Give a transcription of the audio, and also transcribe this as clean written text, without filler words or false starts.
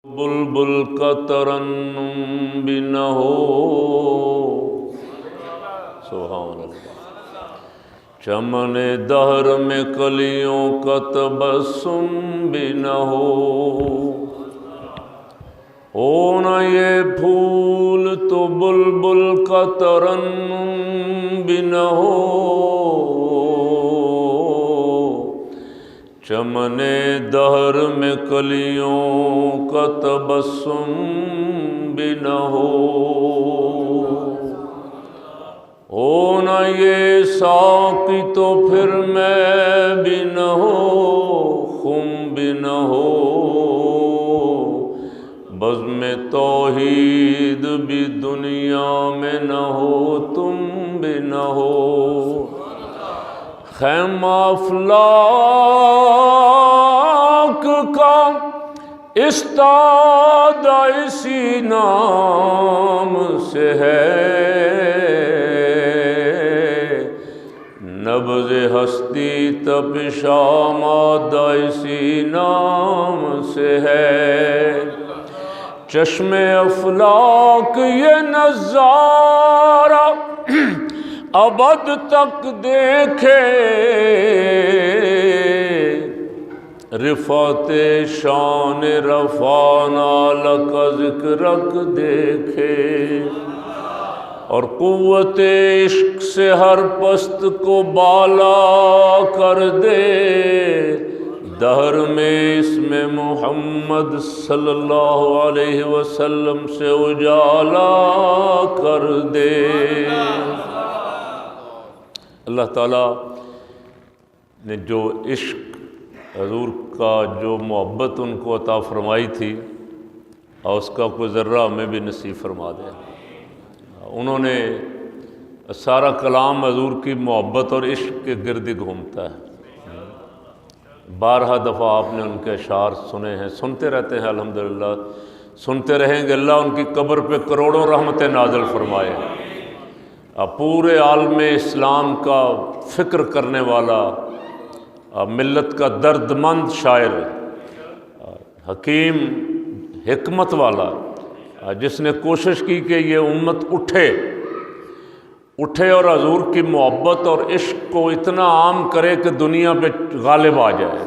بلبل کا ترنم بھی نہ ہو، سبحان اللہ، چمن دہر میں کلیوں کا تبسم بھی نہ ہو نہ یہ پھول تو بلبل کا ترنم بھی نہ ہو، چمن دہر میں کلیوں کا تبسم بھی نہ ہو نہ یہ ساقی تو پھر میں بھی نہ ہو، خم بھی نہ ہو، بزم توحید بھی دنیا میں نہ ہو، تم بھی نہ ہو، خیمہ افلاک کا استادہ اسی نام سے ہے، نبض ہستی تپش آمادہ اسی نام سے ہے، چشم افلاک یہ نظارہ ابد تک دیکھے، رفعت شان رفعنا لک ذکرک دیکھے، اور قوت عشق سے ہر پست کو بالا کر دے، دہر میں اسم محمد صلی اللہ علیہ وسلم سے اجالا کر دے۔ اللہ تعالیٰ نے جو عشق حضور کا جو محبت ان کو عطا فرمائی تھی، اور اس کا کوئی ذرہ ہمیں بھی نصیب فرما دے۔ انہوں نے سارا کلام حضور کی محبت اور عشق کے گرد ہی گھومتا ہے۔ بارہا دفعہ آپ نے ان کے اشعار سنے ہیں، سنتے رہتے ہیں، الحمدللہ سنتے رہیں گے۔ اللہ ان کی قبر پہ کروڑوں رحمتیں نازل فرمائے۔ پورے عالم اسلام کا فکر کرنے والا، ملت کا درد مند شاعر، حکیم، حکمت والا، جس نے کوشش کی کہ یہ امت اٹھے اور حضور کی محبت اور عشق کو اتنا عام کرے کہ دنیا پہ غالب آ جائے۔